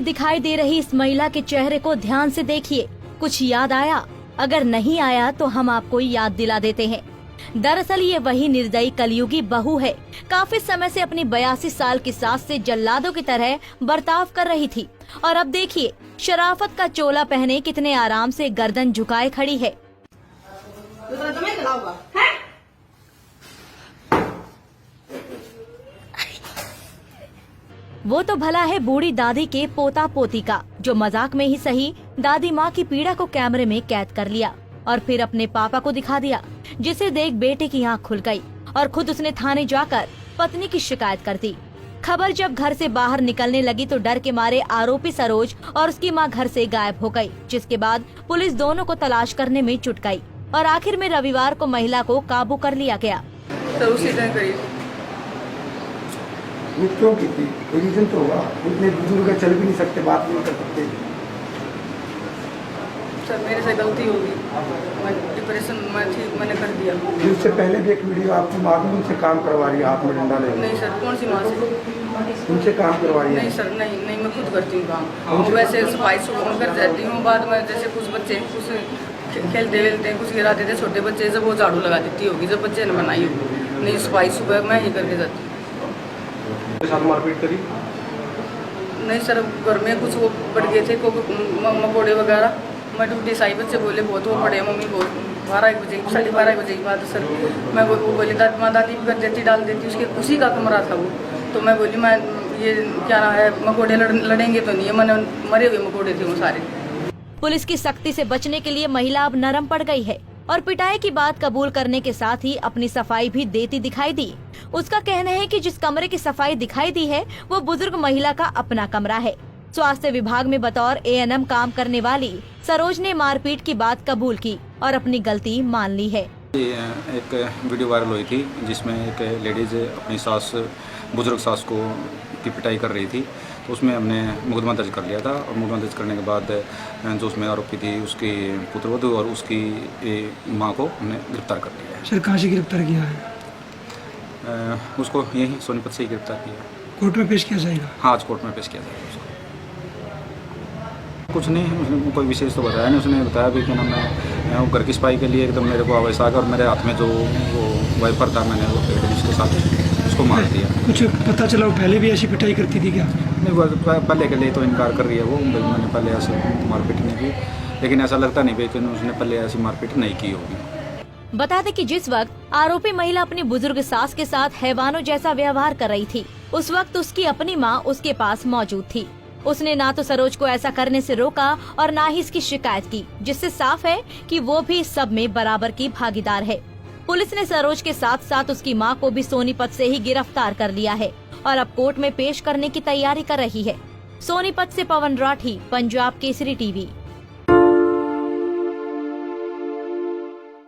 दिखाई दे रही इस महिला के चेहरे को ध्यान से देखिए। कुछ याद आया? अगर नहीं आया तो हम आपको याद दिला देते हैं। दरअसल ये वही निर्दयी कलयुगी बहू है। काफी समय से अपनी 82 साल की सास से जल्लादों की तरह बर्ताव कर रही थी और अब देखिए शराफत का चोला पहने कितने आराम से गर्दन झुकाए खड़ी है। वो तो भला है बूढ़ी दादी के पोता पोती का, जो मजाक में ही सही दादी माँ की पीड़ा को कैमरे में कैद कर लिया और फिर अपने पापा को दिखा दिया, जिसे देख बेटे की आँख खुल गई और खुद उसने थाने जाकर पत्नी की शिकायत कर दी। खबर जब घर से बाहर निकलने लगी तो डर के मारे आरोपी सरोज और उसकी मां घर से गायब हो गई, जिसके बाद पुलिस दोनों को तलाश करने में जुट गई और आखिर में रविवार को महिला को काबू कर लिया गया। तो उसी दिन करी वो क्यों की थी? कोई रीजन तो होगा। इतने बुजुर्ग चल भी नहीं सकते, बात नहीं कर सकते। सर मेरे से गलती होगी, मैं डिप्रेशन में थी, मैंने कर दिया। उससे पहले भी एक वीडियो आपकी माँ भी उनसे काम करवा रही है, हाथ में डंडा लेके। नहीं सर, कौन सी माँ से? उनसे काम करवा रही है? नहीं सर, नहीं मैं खुद करती हूँ काम। वैसे सफाई सुबह कर जाती हूँ, बाद में जैसे कुछ बच्चे कुछ खेलते वेलते हैं, कुछ गिराते थे छोटे बच्चे, जब वो झाड़ू लगा देती होगी, जब बच्चे ने बनाई होगी। नहीं सफाई सुबह मैं ही करके जाती हूँ। मारपीट करी? नहीं सर, घर में कुछ वो पड़ गए थे मकोड़े वगैरह। मैं ड्यूटी साई, बच्चे बोले बहुत वो पड़े मम्मी, बहुत 12 बजे 12:30 बजे की बात है सर। मैं वो बोली दादी भी कर देती, डाल देती, उसके उसी का कमरा था वो। तो मैं बोली मैं ये क्या रहा है, मकोड़े लड़ेंगे तो नहीं है, मैंने मरे हुए मकोड़े थे वो सारे। पुलिस की सख्ती से बचने के लिए महिला अब नरम पड़ गई है और पिटाई की बात कबूल करने के साथ ही अपनी सफाई भी देती दिखाई दी। उसका कहना है कि जिस कमरे की सफाई दिखाई दी है वो बुजुर्ग महिला का अपना कमरा है। स्वास्थ्य विभाग में बतौर ANM काम करने वाली सरोज ने मारपीट की बात कबूल की और अपनी गलती मान ली है। एक वीडियो वायरल हुई थी जिसमें एक लेडीज अपनी सास, बुजुर्ग सास को की पिटाई कर रही थी, तो उसमें हमने मुकदमा दर्ज कर लिया था और मुकदमा दर्ज करने के बाद जो उसमें आरोपी थी उसकी पुत्रवधू और उसकी मां को हमने गिरफ्तार कर लिया है। सर कहाँ से गिरफ्तार किया है? उसको यही सोनीपत से ही गिरफ्तार किया। कोर्ट में पेश किया जाएगा? हाँ, आज कोर्ट में पेश किया जाएगा उसको। कुछ नहीं, उसने कोई विशेष तो बताया नहीं। उसने बताया भी कि ना मैं घर की सफाई के लिए एकदम मेरे को आवाज़ आ गया और मेरे हाथ में जो वो वाइपर था, मैंने वो उसके साथ उसको मार दिया। कुछ पता चला वो पहले भी ऐसी पिटाई करती थी क्या? नहीं, वो पहले के लिए तो इनकार कर रही है वो, मैंने पहले ऐसे मारपीट नहीं की, लेकिन ऐसा लगता नहीं कि उसने पहले ऐसी मारपीट नहीं की होगी। बता दें कि जिस वक्त आरोपी महिला अपनी बुजुर्ग सास के साथ हैवानों जैसा व्यवहार कर रही थी, उस वक्त उसकी अपनी मां उसके पास मौजूद थी। उसने ना तो सरोज को ऐसा करने से रोका और ना ही इसकी शिकायत की, जिससे साफ है कि वो भी इस सब में बराबर की भागीदार है। पुलिस ने सरोज के साथ साथ उसकी मां को भी सोनीपत से ही गिरफ्तार कर लिया है और अब कोर्ट में पेश करने की तैयारी कर रही है। सोनीपत से पवन राठी, पंजाब केसरी टीवी।